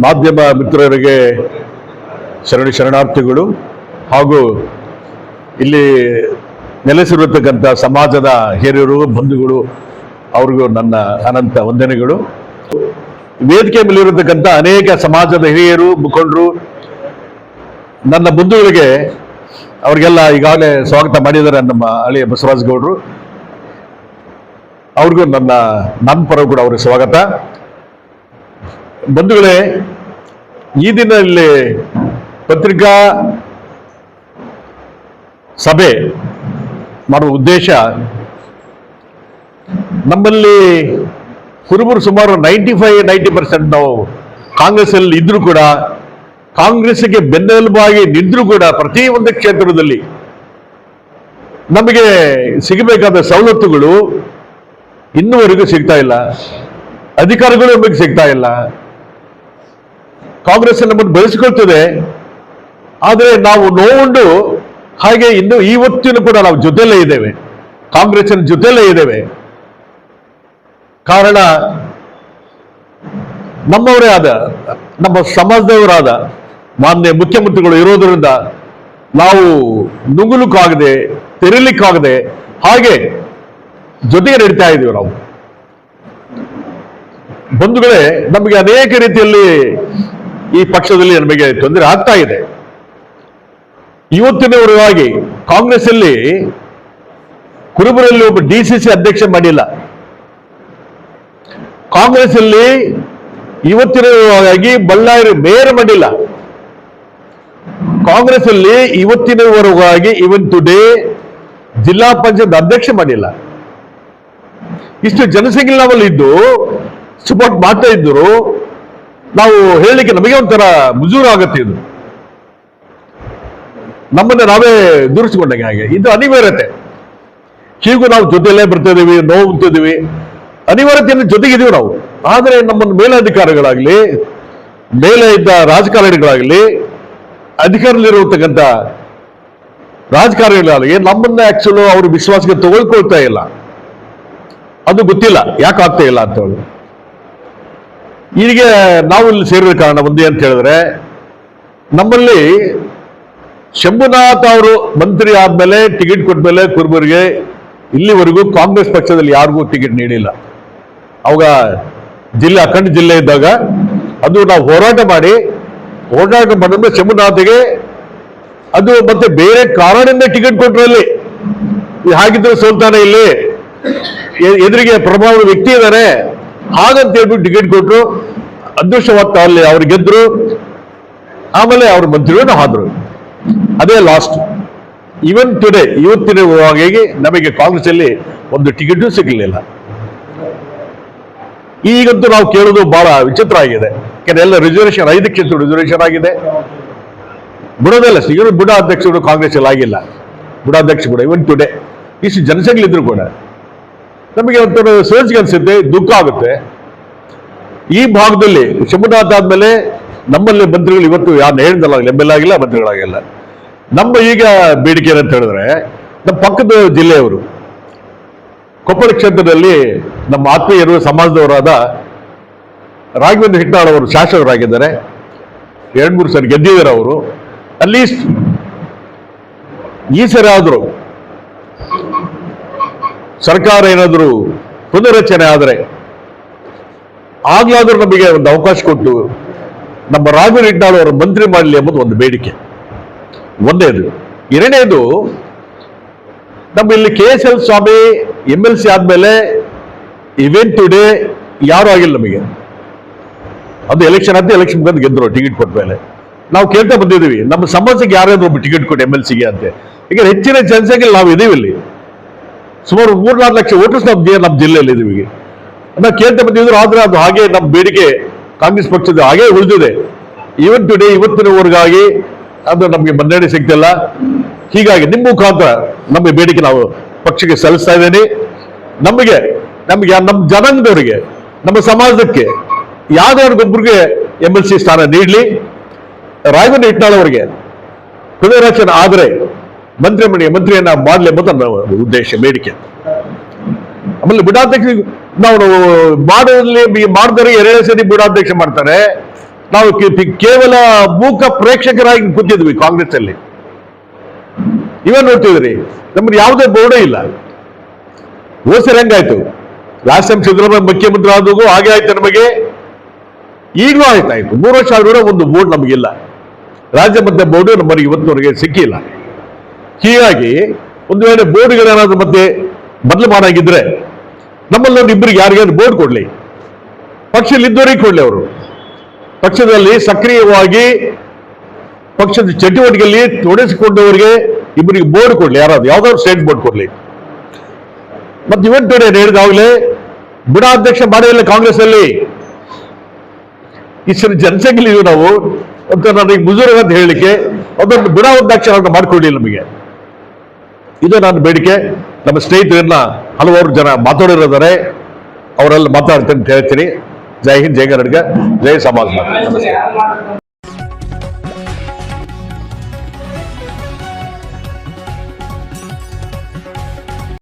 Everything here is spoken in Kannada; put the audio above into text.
ಮಾಧ್ಯಮ ಮಿತ್ರರಿಗೆ ಶರಣಾರ್ಥಿಗಳು ಹಾಗೂ ಇಲ್ಲಿ ನೆಲೆಸಿರತಕ್ಕಂಥ ಸಮಾಜದ ಹಿರಿಯರು ಬಂಧುಗಳು ಅವ್ರಿಗೂ ನನ್ನ ಅನಂತ ವಂದನೆಗಳು. ವೇದಿಕೆ ಮೇಲಿರತಕ್ಕಂಥ ಅನೇಕ ಸಮಾಜದ ಹಿರಿಯರು ಮುಖಂಡರು ನನ್ನ ಬಂಧುಗಳಿಗೆ ಅವ್ರಿಗೆಲ್ಲ ಈಗಾಗಲೇ ಸ್ವಾಗತ ಮಾಡಿದ್ದಾರೆ. ನಮ್ಮ ಹಳೆಯ ಬಸವರಾಜ ಗೌಡರು ಅವ್ರಿಗೂ ನನ್ನ ಪರ ಕೂಡ ಅವ್ರಿಗೆ ಸ್ವಾಗತ. ಬಂಧುಗಳೇ, ಈ ದಿನ ಇಲ್ಲಿ ಪತ್ರಿಕಾ ಸಭೆ ಮಾಡುವ ಉದ್ದೇಶ, ನಮ್ಮಲ್ಲಿ ಕುರುಬರು ಸುಮಾರು 90% ನಾವು ಕಾಂಗ್ರೆಸ್ ಅಲ್ಲಿ ಇದ್ರೂ ಕೂಡ, ಕಾಂಗ್ರೆಸ್ಗೆ ಬೆನ್ನೆಲುಬಾಗಿ ನಿಂತರೂ ಕೂಡ ಪ್ರತಿ ಒಂದು ಕ್ಷೇತ್ರದಲ್ಲಿ ನಮಗೆ ಸಿಗಬೇಕಾದ ಸವಲತ್ತುಗಳು ಇನ್ನೂವರೆಗೂ ಸಿಗ್ತಾ ಇಲ್ಲ, ಅಧಿಕಾರಗಳು ನಮಗೆ ಸಿಗ್ತಾ ಇಲ್ಲ. ಕಾಂಗ್ರೆಸ್ ನಮ್ಮನ್ನು ಬೆಳೆಸಿಕೊಳ್ತದೆ, ಆದರೆ ನಾವು ನೋವುಂಡು ಹಾಗೆ ಇನ್ನು ಇವತ್ತಿನೂ ಕೂಡ ನಾವು ಜೊತೆಲೇ ಇದ್ದೇವೆ, ಕಾಂಗ್ರೆಸ್ಸಿನ ಜೊತೆಲೇ ಇದ್ದೇವೆ. ಕಾರಣ ನಮ್ಮವರೇ ಆದ, ನಮ್ಮ ಸಮಾಜದವರಾದ ಮಾನ್ಯ ಮುಖ್ಯಮಂತ್ರಿಗಳು ಇರೋದರಿಂದ ನಾವು ನುಗ್ಗಲಿಕ್ಕಾಗದೆ, ತೆರಲಿಕ್ಕಾಗದೆ ಹಾಗೆ ಜೊತೆಗೆ ನಡೀತಾ ಇದ್ದೀವಿ ನಾವು. ಬಂಧುಗಳೇ, ನಮಗೆ ಅನೇಕ ರೀತಿಯಲ್ಲಿ ಈ ಪಕ್ಷದಲ್ಲಿ ನಮಗೆ ತೊಂದರೆ ಆಗ್ತಾ ಇದೆ. ಇವತ್ತಿನವರೆಗಾಗಿ ಕಾಂಗ್ರೆಸ್ ಅಲ್ಲಿ ಕುರುಬರಲ್ಲಿ ಒಬ್ಬ DCC ಅಧ್ಯಕ್ಷ ಮಾಡಿಲ್ಲ. ಕಾಂಗ್ರೆಸ್ ಅಲ್ಲಿ ಇವತ್ತಿನವರೆಗಾಗಿ ಬಳ್ಳಾರಿ ಮೇಯರ್ ಮಾಡಿಲ್ಲ. ಕಾಂಗ್ರೆಸ್ ಅಲ್ಲಿ ಇವತ್ತಿನವರೆಗಾಗಿ ಇವನ್ ಟುಡೇ ಜಿಲ್ಲಾ ಪಂಚಾಯತ್ ಅಧ್ಯಕ್ಷ ಮಾಡಿಲ್ಲ. ಇಷ್ಟು ಜನಸಂಖ್ಯೆ ಲೆವೆಲ್ ಇದ್ದು ಸಪೋರ್ಟ್ ಮಾಡ್ತಾ ಇದ್ದರು. ನಾವು ಹೇಳಲಿಕ್ಕೆ ನಮಗೆ ಒಂಥರ ಮುಜೂರು ಆಗುತ್ತೆ. ಇದು ನಮ್ಮನ್ನ ನಾವೇ ದೂರಿಸಿಕೊಂಡಾಗ ಹಾಗೆ ಇದು ಅನಿವಾರ್ಯತೆ. ಹೀಗೂ ನಾವು ಜೊತೆಯಲ್ಲೇ ಬರ್ತಿದ್ದೀವಿ, ನೋವು ಅಂತಿದ್ದೀವಿ, ಅನಿವಾರ್ಯತೆಯನ್ನು ಜೊತೆಗಿದ್ದೀವಿ ನಾವು. ಆದರೆ ನಮ್ಮನ್ನು ಮೇಲಧಿಕಾರಿಗಳಾಗ್ಲಿ, ಮೇಲೆ ಇದ್ದ ರಾಜಕಾರಣಿಗಳಾಗ್ಲಿ, ಅಧಿಕಾರದಲ್ಲಿರುವತಕ್ಕಂಥ ರಾಜಕಾರಣಿಗಳಾಗಲಿ ನಮ್ಮನ್ನ ಆಕ್ಚುಲಿ ಅವ್ರ ವಿಶ್ವಾಸಕ್ಕೆ ತಗೊಳ್ಕೊಳ್ತಾ ಇಲ್ಲ. ಅದು ಗೊತ್ತಿಲ್ಲ ಯಾಕೆ ಆಗ್ತಾ ಇಲ್ಲ ಅಂತ ಹೇಳಿ. ಈಗ ನಾವು ಇಲ್ಲಿ ಸೇರಿದ ಕಾರಣ ಒಂದೇ ಅಂತ ಹೇಳಿದ್ರೆ, ನಮ್ಮಲ್ಲಿ ಶಂಭುನಾಥ್ ಅವರು ಮಂತ್ರಿ ಆದ್ಮೇಲೆ ಟಿಕೆಟ್ ಕೊಟ್ಮೇಲೆ ಕುರುಬರಿಗೆ ಇಲ್ಲಿವರೆಗೂ ಕಾಂಗ್ರೆಸ್ ಪಕ್ಷದಲ್ಲಿ ಯಾರಿಗೂ ಟಿಕೆಟ್ ನೀಡಿಲ್ಲ. ಅವಾಗ ಜಿಲ್ಲೆ ಅಖಂಡ ಜಿಲ್ಲೆ ಇದ್ದಾಗ ಅದು ನಾವು ಹೋರಾಟ ಮಾಡಿದ್ರೆ ಶಂಭುನಾಥ್ಗೆ ಅದು ಮತ್ತೆ ಬೇರೆ ಕಾರಣದಿಂದ ಟಿಕೆಟ್ ಕೊಟ್ಟರಲ್ಲಿ ಹಾಗಿದ್ರೆ ಸೋಲ್ತಾನೆ, ಇಲ್ಲಿ ಎದುರಿಗೆ ಪ್ರಭಾವದ ವ್ಯಕ್ತಿ ಇದ್ದಾರೆ ಹಾಗಂತ ಹೇಳ್ಬಿಟ್ಟು ಟಿಕೆಟ್ ಕೊಟ್ಟರು. ಅದೃಷ್ಟವತ್ತ ಅಲ್ಲಿ ಅವ್ರು ಗೆದ್ರು, ಆಮೇಲೆ ಅವ್ರ ಮಂತ್ರಿಗಳು ಆದ್ರು. ಅದೇ ಲಾಸ್ಟ್. ಇವನ್ ಟುಡೇ ಇವತ್ತಿನವಾಗಿ ನಮಗೆ ಕಾಂಗ್ರೆಸ್ ಅಲ್ಲಿ ಒಂದು ಟಿಕೆಟ್ ಸಿಗಲಿಲ್ಲ. ಈಗಂತೂ ನಾವು ಕೇಳೋದು ಬಹಳ ವಿಚಿತ್ರ ಆಗಿದೆ. ಯಾಕಂದ್ರೆ ಎಲ್ಲ ರಿಸರ್ವೇಶನ್ 5 ಕ್ಷೇತ್ರ ರಿಸರ್ವೇಶನ್ ಆಗಿದೆ. ಬುಡದಲ್ಲ ಇವರು ಬುಡ ಅಧ್ಯಕ್ಷರು ಕಾಂಗ್ರೆಸ್ ಅಲ್ಲಿ ಆಗಿಲ್ಲ. ಬುಡಾಧ್ಯಕ್ಷ ಕೂಡ ಇವನ್ ಟುಡೇ ಇಷ್ಟು ಜನಸಂಖ್ಯೆ ಇದ್ರು ಕೂಡ ನಮಗೆ ಒಂಥರ ಸೋಜಿಗೆ ಅನ್ಸುತ್ತೆ, ದುಃಖ ಆಗುತ್ತೆ. ಈ ಭಾಗದಲ್ಲಿ ಶಂಭುನಾಥ್ ಆದ್ಮೇಲೆ ನಮ್ಮಲ್ಲಿ ಮಂತ್ರಿಗಳು ಇವತ್ತು ಯಾರನ್ನ ಹೇಳಿದಲ್ಲ, MLA ಆಗಿಲ್ಲ, ಮಂತ್ರಿಗಳಾಗಿಲ್ಲ. ನಮ್ಮ ಈಗ ಬೇಡಿಕೆ ಏನಂತ ಹೇಳಿದ್ರೆ, ನಮ್ಮ ಪಕ್ಕದ ಜಿಲ್ಲೆಯವರು ಕೊಪ್ಪಳ ಕ್ಷೇತ್ರದಲ್ಲಿ ನಮ್ಮ ಆತ್ಮೀಯರು ಸಮಾಜದವರಾದ ರಾಘವೇಂದ್ರ ಹಿಟ್ನಾಳ್ ಅವರು ಶಾಸಕರಾಗಿದ್ದಾರೆ. 2-3 ಸರಿ ಗೆದ್ದಿದ್ದಾರೆ ಅವರು. ಅಟ್ಲೀಸ್ಟ್ ಈ ಸರಿ ಆದ್ರು ಸರ್ಕಾರ ಏನಾದರೂ ಪುನರ್ರಚನೆ ಆದರೆ ಆಗ್ಲಾದ್ರೂ ನಮಗೆ ಒಂದು ಅವಕಾಶ ಕೊಟ್ಟು ನಮ್ಮ ರಾಘವೇಂದ್ರ ಹಿಟ್ನಾಳ್ ಅವರು ಮಂತ್ರಿ ಮಾಡಲಿ ಎಂಬುದು ಒಂದು ಬೇಡಿಕೆ. ಒಂದೇದು. ಎರಡನೇದು, ನಮ್ಮ ಇಲ್ಲಿ KSL ಸ್ವಾಮಿ MLC ಆದ್ಮೇಲೆ ಇವೆಂಟ್ ಟುಡೇ ಯಾರು ಆಗಿಲ್ಲ ನಮಗೆ. ಅದು ಎಲೆಕ್ಷನ್ ಅಂತ ಎಲೆಕ್ಷನ್ ಬಂದು ಗೆದ್ರು ಟಿಕೆಟ್ ಕೊಟ್ಟ ಮೇಲೆ. ನಾವು ಕೇಳ್ತಾ ಬಂದಿದ್ದೀವಿ, ನಮ್ಮ ಸಮಾಜಕ್ಕೆ ಯಾರಾದ್ರೂ ಒಬ್ಬ ಟಿಕೆಟ್ ಕೊಟ್ಟು MLCಗೆ ಅಂತೆ. ಈಗ ಹೆಚ್ಚಿನ ಜನಸಂಖ್ಯೆ ನಾವು ಇದೀವಿ ಇಲ್ಲಿ, ಸುಮಾರು 3-4 ಲಕ್ಷ ವೋಟರ್ಸ್ ನಮ್ಮ ಜಿಲ್ಲೆಯಲ್ಲಿ ಇದೀವಿ. ನಾವು ಕೇಳ್ತಾ ಬಂದಿದ್ರು. ಆದ್ರೆ ಅದು ಹಾಗೆ ನಮ್ಮ ಬೇಡಿಕೆ ಕಾಂಗ್ರೆಸ್ ಪಕ್ಷದ ಹಾಗೆ ಉಳಿದಿದೆ. ಇವನ್ ಟುಡೇ ಇವತ್ತಿನವರೆಗಾಗಿ ಅದು ನಮಗೆ ಮನ್ನಣೆ ಸಿಗ್ತಿಲ್ಲ. ಹೀಗಾಗಿ ನಿಮ್ಮ ಮುಖಾಂತರ ನಮ್ಮ ಬೇಡಿಕೆ ನಾವು ಪಕ್ಷಕ್ಕೆ ಸಲ್ಲಿಸ್ತಾ ಇದ್ದೇನೆ. ನಮಗೆ ನಮ್ಮ ಜನಾಂಗದವರಿಗೆ, ನಮ್ಮ ಸಮಾಜಕ್ಕೆ ಯಾವ್ದಾವ್ರಿಗೊಬ್ಬರಿಗೆ MLC ಸ್ಥಾನ ನೀಡಲಿ. ರಾಘವೇಂದ್ರ ಹಿಟ್ನಾಳ್ ಅವರಿಗೆ ಪುನರ್ರಚನೆ ಆದರೆ ಮಂತ್ರಿಯನ್ನ ಮಾಡಲಿ ಎಂಬುದು ನನ್ನ ಉದ್ದೇಶ, ಬೇಡಿಕೆ. ಆಮೇಲೆ ಬುಡಾಧ್ಯಕ್ಷ ನಾವು ಮಾಡಿದ್ರೆ 2 ಸರಿ ಬುಡಾಧ್ಯಕ್ಷ ಮಾಡ್ತಾರೆ. ನಾವು ಕೇವಲ ಮೂಕ ಪ್ರೇಕ್ಷಕರಾಗಿ ಕೂತಿದ್ವಿ ಕಾಂಗ್ರೆಸ್ ಅಲ್ಲಿ. ಇವನ್ ನೋಡ್ತಿದ್ರಿ ನಮ್ಗೆ ಯಾವುದೇ ಬೋರ್ಡೇ ಇಲ್ಲ. ಹೋಸರ್ ಹೆಂಗಾಯ್ತು, ಲಾಸ್ಟ್ ಟೈಮ್ ಸಿದ್ದರಾಮಯ್ಯ ಮುಖ್ಯಮಂತ್ರಿ ಆದಾಗೂ ಹಾಗೆ ಆಯ್ತು ನಮಗೆ, ಈಗಲೂ ಆಯ್ತಾಯ್ತು. 3 ವರ್ಷ ಆದ್ರೂ ಒಂದು ಬೋರ್ಡ್ ನಮಗಿಲ್ಲ, ರಾಜ್ಯ ಮಟ್ಟದ ಬೋರ್ಡು ನಮಗೆ ಇವತ್ತಿನವರೆಗೆ ಸಿಕ್ಕಿಲ್ಲ. ಹೀಗಾಗಿ ಒಂದು ವೇಳೆ ಬೋರ್ಡ್ಗಳೇನಾದ್ರೂ ಮತ್ತೆ ಬದಲು ಮಾಡಾಗಿದ್ರೆ ನಮ್ಮಲ್ಲೊಂದು ಇಬ್ಬರಿಗೆ ಯಾರಿಗಾದ್ರು ಬೋರ್ಡ್ ಕೊಡ್ಲಿ, ಪಕ್ಷದಲ್ಲಿದ್ದವರಿಗೆ ಕೊಡ್ಲಿ. ಅವರು ಪಕ್ಷದಲ್ಲಿ ಸಕ್ರಿಯವಾಗಿ ಪಕ್ಷದ ಚಟುವಟಿಕೆಯಲ್ಲಿ ತೊಡಗಿಸಿಕೊಂಡವರಿಗೆ ಇಬ್ಬರಿಗೆ ಬೋರ್ಡ್ ಕೊಡ್ಲಿ, ಯಾವ್ದಾದ್ರು ಸ್ಟೇಟ್ ಬೋರ್ಡ್ ಕೊಡ್ಲಿ. ಮತ್ತೆ ಇವತ್ತು ಹೇಳಿದಾಗಲೇ ಬುಡ ಅಧ್ಯಕ್ಷ ಮಾಡಿಲ್ಲ ಕಾಂಗ್ರೆಸ್ ಅಲ್ಲಿ. ಇಷ್ಟು ಜನಸಂಖ್ಯೆ ನಾವು ಅಂತ ನನಗೆ ಮುಜುರ ಅಂತ ಹೇಳಲಿಕ್ಕೆ ಅದೊಂದು ಬುಡ ಅಧ್ಯಕ್ಷ ಮಾಡಿಕೊಡ್ಲಿಲ್ಲ ನಮಗೆ. ಇದು ನನ್ನ ಬೇಡಿಕೆ. ನಮ್ಮ ಸ್ನೇಹಿತರನ್ನ ಹಲವಾರು ಜನ ಮಾತಾಡಿರೋದಾರೆ, ಅವರೆಲ್ಲ ಮಾತಾಡ್ತೇನೆ ಅಂತ ಹೇಳ್ತೀನಿ. ಜೈ ಹಿಂದ್, ಜೈ ಕರ್ನಾಟಕ, ಜೈ ಸಮಾಜ.